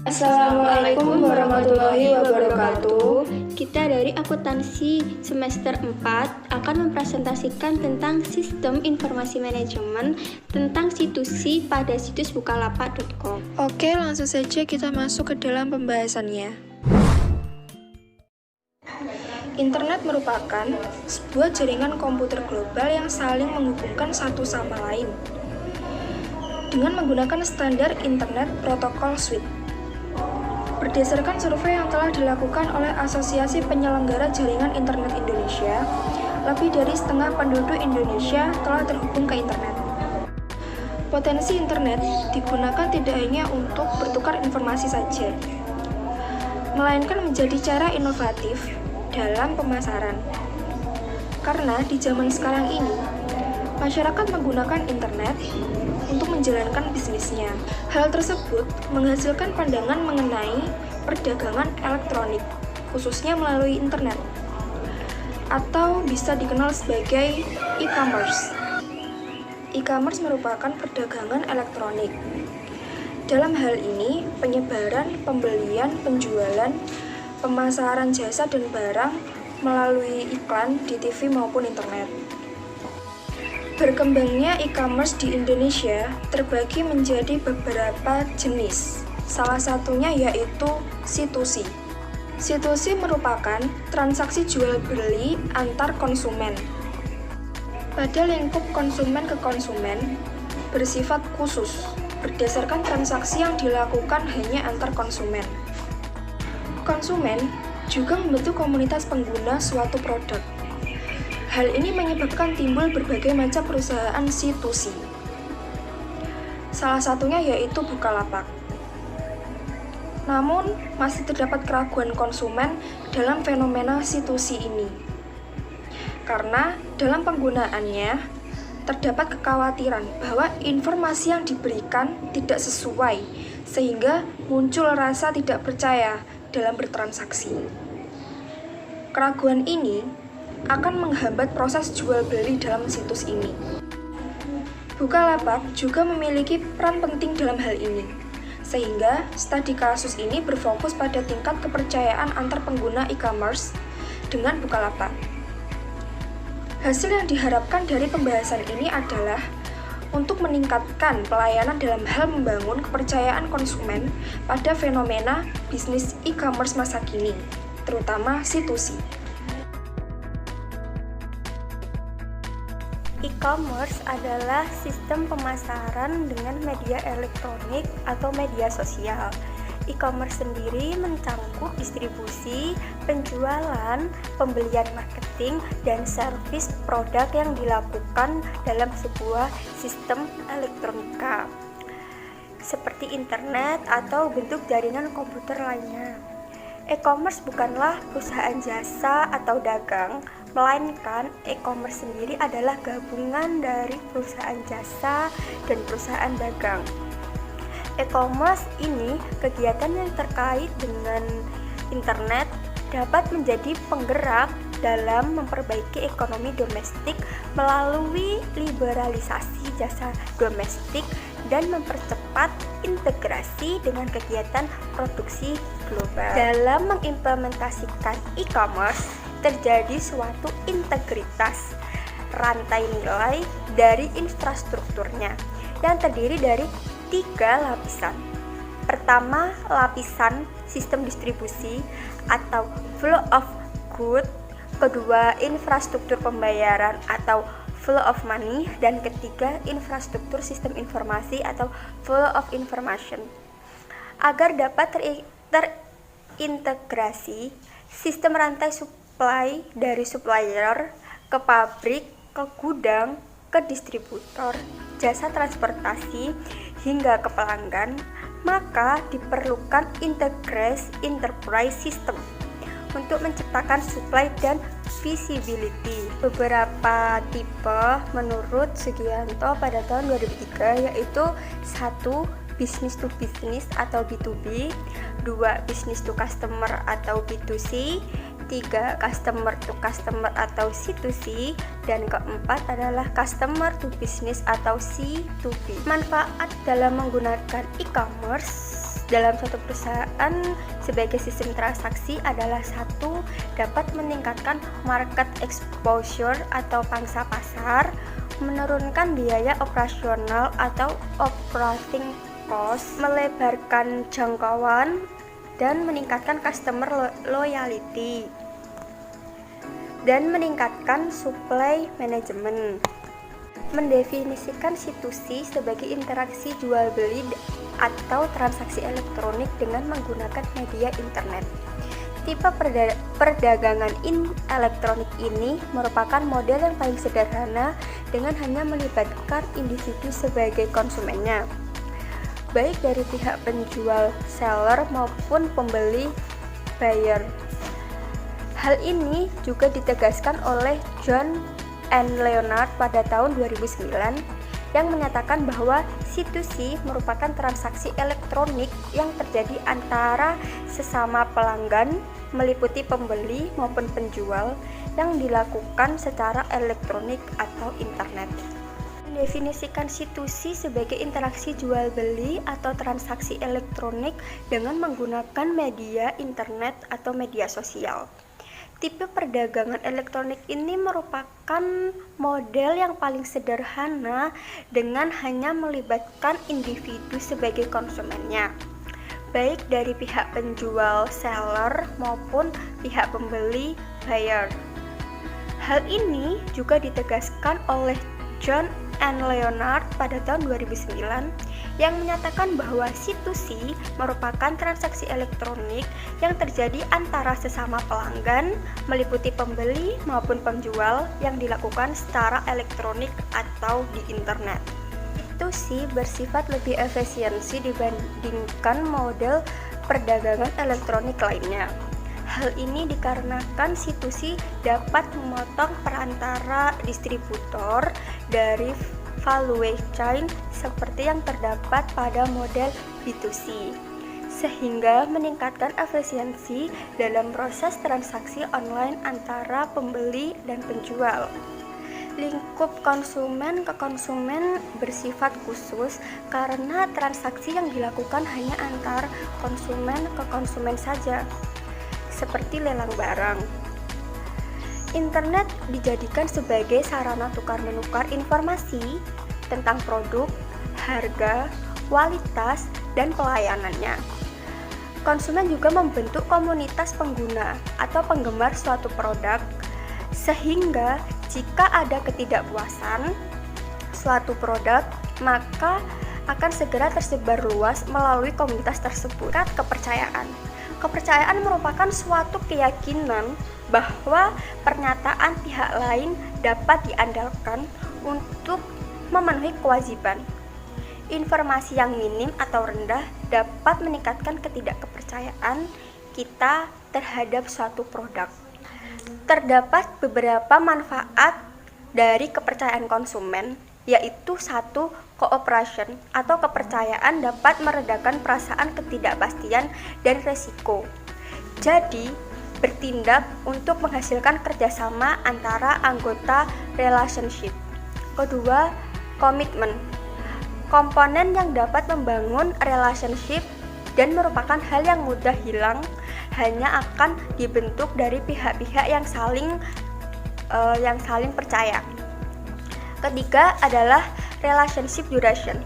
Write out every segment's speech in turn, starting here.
Assalamualaikum warahmatullahi wabarakatuh. Kita dari akuntansi semester 4 akan mempresentasikan tentang sistem informasi manajemen tentang situsi pada situs bukalapak.com. Oke, langsung saja kita masuk ke dalam pembahasannya. Internet merupakan sebuah jaringan komputer global yang saling menghubungkan satu sama lain dengan menggunakan standar Internet Protocol Suite. Berdasarkan survei yang telah dilakukan oleh Asosiasi Penyelenggara Jaringan Internet Indonesia, lebih dari setengah penduduk Indonesia telah terhubung ke internet. Potensi internet digunakan tidak hanya untuk bertukar informasi saja, melainkan menjadi cara inovatif dalam pemasaran. Karena di zaman sekarang ini, masyarakat menggunakan internet untuk menjalankan bisnisnya. Hal tersebut menghasilkan pandangan mengenai perdagangan elektronik, khususnya melalui internet, atau bisa dikenal sebagai e-commerce. E-commerce merupakan perdagangan elektronik. Dalam hal ini, penyebaran, pembelian, penjualan, pemasaran jasa dan barang melalui iklan di TV maupun internet. Berkembangnya e-commerce di Indonesia terbagi menjadi beberapa jenis. Salah satunya yaitu situsi. Situsi merupakan transaksi jual-beli antar konsumen. Pada lingkup konsumen ke konsumen, bersifat khusus, berdasarkan transaksi yang dilakukan hanya antar konsumen. Konsumen juga membentuk komunitas pengguna suatu produk. Hal ini menyebabkan timbul berbagai macam perusahaan situsi. Salah satunya yaitu Bukalapak. Namun, masih terdapat keraguan konsumen dalam fenomena situsi ini. Karena dalam penggunaannya, terdapat kekhawatiran bahwa informasi yang diberikan tidak sesuai, sehingga muncul rasa tidak percaya dalam bertransaksi. Keraguan ini akan menghambat proses jual beli dalam situs ini. Bukalapak juga memiliki peran penting dalam hal ini, sehingga studi kasus ini berfokus pada tingkat kepercayaan antar pengguna e-commerce dengan Bukalapak. Hasil yang diharapkan dari pembahasan ini adalah untuk meningkatkan pelayanan dalam hal membangun kepercayaan konsumen pada fenomena bisnis e-commerce masa kini, terutama situsi. E-commerce adalah sistem pemasaran dengan media elektronik atau media sosial. E-commerce sendiri mencangkup distribusi, penjualan, pembelian marketing, dan servis produk yang dilakukan dalam sebuah sistem elektronika, seperti internet atau bentuk jaringan komputer lainnya. E-commerce bukanlah perusahaan jasa atau dagang, melainkan e-commerce sendiri adalah gabungan dari perusahaan jasa dan perusahaan dagang. E-commerce ini kegiatan yang terkait dengan internet dapat menjadi penggerak dalam memperbaiki ekonomi domestik melalui liberalisasi jasa domestik dan mempercepat integrasi dengan kegiatan produksi global. Dalam mengimplementasikan e-commerce, terjadi suatu integritas rantai nilai dari infrastrukturnya yang terdiri dari 3 lapisan. Pertama, lapisan sistem distribusi atau flow of goods. Kedua, infrastruktur pembayaran atau flow of money, dan ketiga, infrastruktur sistem informasi atau flow of information. Agar dapat terintegrasi, sistem rantai supply dari supplier ke pabrik, ke gudang, ke distributor, jasa transportasi, hingga ke pelanggan, maka diperlukan integrasi enterprise system untuk menciptakan supply dan visibility. Beberapa tipe menurut Sugianto pada tahun 2003 yaitu 1. Business to business atau B2B, 2. Business to customer atau B2C, 3. Customer to customer atau C2C, dan keempat adalah customer to business atau C2B. Manfaat dalam menggunakan e-commerce dalam suatu perusahaan sebagai sistem transaksi adalah satu, dapat meningkatkan market exposure atau pangsa pasar, menurunkan biaya operasional atau operating cost, melebarkan jangkauan, dan meningkatkan customer loyalty, dan meningkatkan supply management. Mendefinisikan C2C sebagai interaksi jual beli atau transaksi elektronik dengan menggunakan media internet. Tipe perdagangan elektronik ini merupakan model yang paling sederhana dengan hanya melibatkan individu sebagai konsumennya, baik dari pihak penjual seller maupun pembeli buyer. Hal ini juga ditegaskan oleh John and Leonard pada tahun 2009 yang menyatakan bahwa C2C merupakan transaksi elektronik yang terjadi antara sesama pelanggan, meliputi pembeli maupun penjual, yang dilakukan secara elektronik atau internet. Mendefinisikan C2C sebagai interaksi jual beli atau transaksi elektronik dengan menggunakan media internet atau media sosial. Tipe perdagangan elektronik ini merupakan model yang paling sederhana dengan hanya melibatkan individu sebagai konsumennya, baik dari pihak penjual seller maupun pihak pembeli buyer. Hal ini juga ditegaskan oleh John and Leonard pada tahun 2009 yang menyatakan bahwa C2C merupakan transaksi elektronik yang terjadi antara sesama pelanggan, meliputi pembeli maupun penjual, yang dilakukan secara elektronik atau di internet. C2C bersifat lebih efisiensi dibandingkan model perdagangan elektronik lainnya. Hal ini dikarenakan C2C dapat memotong perantara distributor dari value chain seperti yang terdapat pada model B2C, sehingga meningkatkan efisiensi dalam proses transaksi online antara pembeli dan penjual. Lingkup konsumen ke konsumen bersifat khusus karena transaksi yang dilakukan hanya antar konsumen ke konsumen saja, seperti lelang barang. Internet dijadikan sebagai sarana tukar-menukar informasi tentang produk, harga, kualitas, dan pelayanannya. Konsumen juga membentuk komunitas pengguna atau penggemar suatu produk, sehingga jika ada ketidakpuasan suatu produk, maka akan segera tersebar luas melalui komunitas tersebut. Kepercayaan. Kepercayaan merupakan suatu keyakinan bahwa pernyataan pihak lain dapat diandalkan untuk memenuhi kewajiban. Informasi yang minim atau rendah dapat meningkatkan ketidakkepercayaan kita terhadap suatu produk. Terdapat beberapa manfaat dari kepercayaan konsumen, yaitu satu, cooperation atau kepercayaan dapat meredakan perasaan ketidakpastian dan resiko. Jadi, bertindak untuk menghasilkan kerjasama antara anggota relationship. Kedua, komitmen. Komponen yang dapat membangun relationship dan merupakan hal yang mudah hilang hanya akan dibentuk dari pihak-pihak yang saling percaya. Ketiga adalah relationship duration.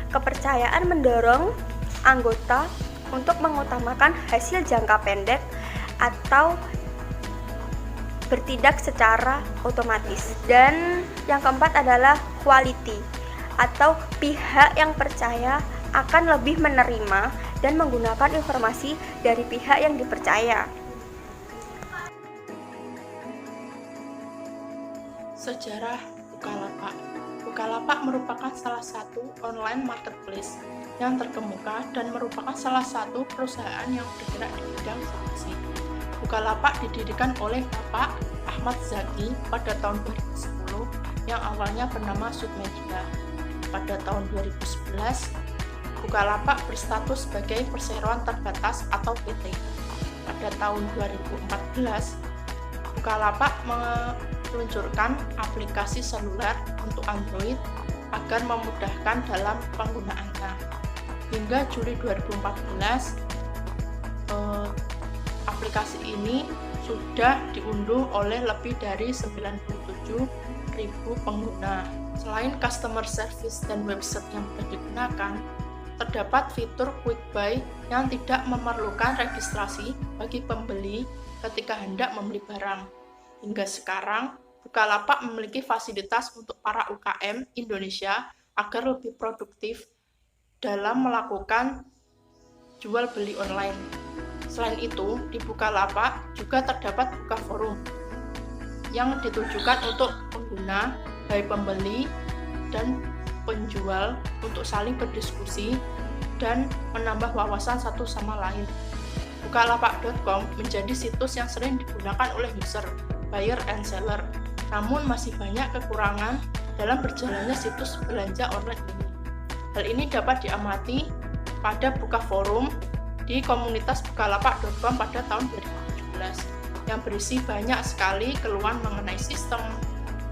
Kepercayaan mendorong anggota untuk mengutamakan hasil jangka pendek atau bertindak secara otomatis. Dan yang keempat adalah quality, atau pihak yang percaya akan lebih menerima dan menggunakan informasi dari pihak yang dipercaya. Sejarah Bukalapak. Bukalapak merupakan salah satu online marketplace yang terkemuka dan merupakan salah satu perusahaan yang bergerak di bidang C2C. Bukalapak didirikan oleh Bapak Ahmad Zaki pada tahun 2010 yang awalnya bernama Sudmedia. Pada tahun 2011, Bukalapak berstatus sebagai perseroan terbatas atau PT. Pada tahun 2014, Bukalapak meluncurkan aplikasi seluler untuk Android agar memudahkan dalam penggunaannya. hingga Juli 2014 aplikasi ini sudah diunduh oleh lebih dari 97.000 pengguna. Selain customer service dan website yang sudah digunakan, terdapat fitur quick buy yang tidak memerlukan registrasi bagi pembeli ketika hendak membeli barang. Hingga sekarang, Bukalapak memiliki fasilitas untuk para UKM Indonesia agar lebih produktif dalam melakukan jual beli online. Selain itu, di Bukalapak juga terdapat Buka Forum yang ditujukan untuk pengguna, baik pembeli dan penjual, untuk saling berdiskusi dan menambah wawasan satu sama lain. Bukalapak.com menjadi situs yang sering digunakan oleh user, buyer, and seller. Namun masih banyak kekurangan dalam berjalannya situs belanja online ini. Hal ini dapat diamati pada Buka Forum di komunitas Bukalapak.com pada tahun 2017 yang berisi banyak sekali keluhan mengenai sistem,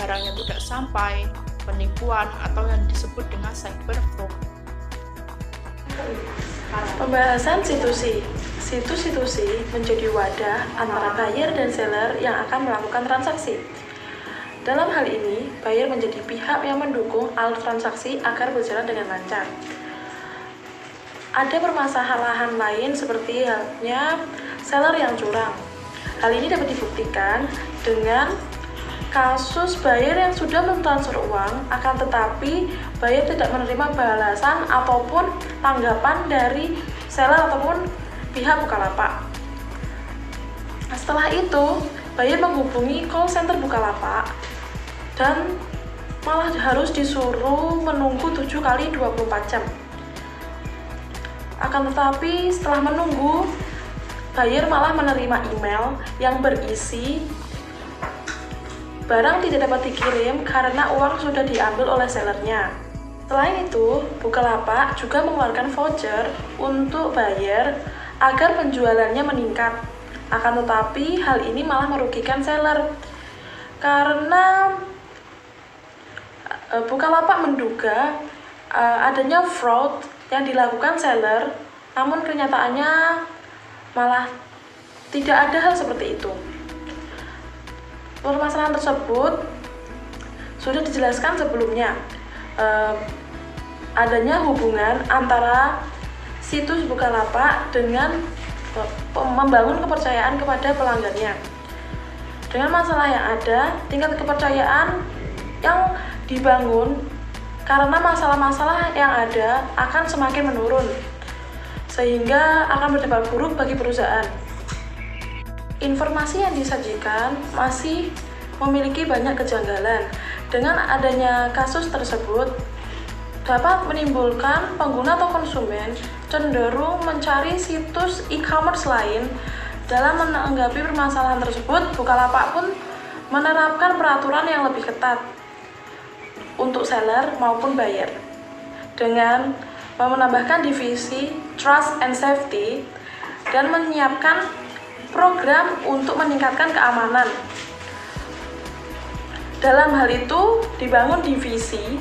barang yang tidak sampai, penipuan, atau yang disebut dengan cyber fraud. Pembahasan situsi. Situsi menjadi wadah antara buyer dan seller yang akan melakukan transaksi. Dalam hal ini, buyer menjadi pihak yang mendukung alur transaksi agar berjalan dengan lancar. Ada permasalahan lain seperti halnya seller yang curang. Hal ini dapat dibuktikan dengan kasus buyer yang sudah mentransfer uang, akan tetapi buyer tidak menerima balasan ataupun tanggapan dari seller ataupun pihak Bukalapak. Setelah itu, buyer menghubungi call center Bukalapak dan malah harus disuruh menunggu 7 kali 24 jam. Akan tetapi setelah menunggu, buyer malah menerima email yang berisi barang tidak dapat dikirim karena uang sudah diambil oleh sellernya. Selain itu, Bukalapak juga mengeluarkan voucher untuk buyer agar penjualannya meningkat. Akan tetapi hal ini malah merugikan seller karena Bukalapak menduga adanya fraud yang dilakukan seller, namun kenyataannya malah tidak ada hal seperti itu. Permasalahan tersebut sudah dijelaskan sebelumnya, adanya hubungan antara situs Bukalapak dengan membangun kepercayaan kepada pelanggannya. Dengan masalah yang ada, tingkat kepercayaan yang dibangun karena masalah-masalah yang ada akan semakin menurun, sehingga akan berdampak buruk bagi perusahaan. Informasi yang disajikan masih memiliki banyak kejanggalan. Dengan adanya kasus tersebut, dapat menimbulkan pengguna atau konsumen cenderung mencari situs e-commerce lain. Dalam menanggapi permasalahan tersebut, Bukalapak pun menerapkan peraturan yang lebih ketat untuk seller maupun buyer dengan menambahkan divisi Trust and Safety dan menyiapkan program untuk meningkatkan keamanan. Dalam hal itu dibangun divisi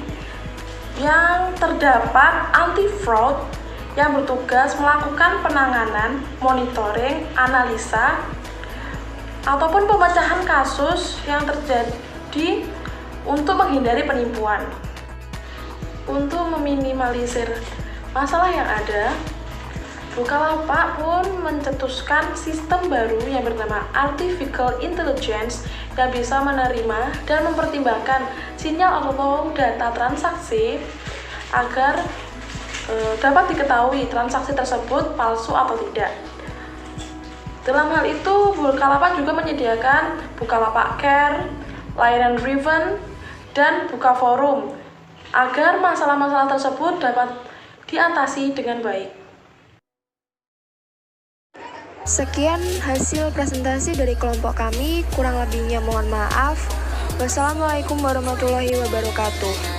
yang terdapat anti-fraud yang bertugas melakukan penanganan, monitoring, analisa, ataupun pemecahan kasus yang terjadi untuk menghindari penipuan. Untuk meminimalisir masalah yang ada, Bukalapak pun mencetuskan sistem baru yang bernama Artificial Intelligence yang bisa menerima dan mempertimbangkan sinyal atau data transaksi agar dapat diketahui transaksi tersebut palsu atau tidak. Dalam hal itu, Bukalapak juga menyediakan Bukalapak Care, layanan driven, dan Buka Forum agar masalah-masalah tersebut dapat diatasi dengan baik. Sekian hasil presentasi dari kelompok kami, kurang lebihnya mohon maaf. Wassalamualaikum warahmatullahi wabarakatuh.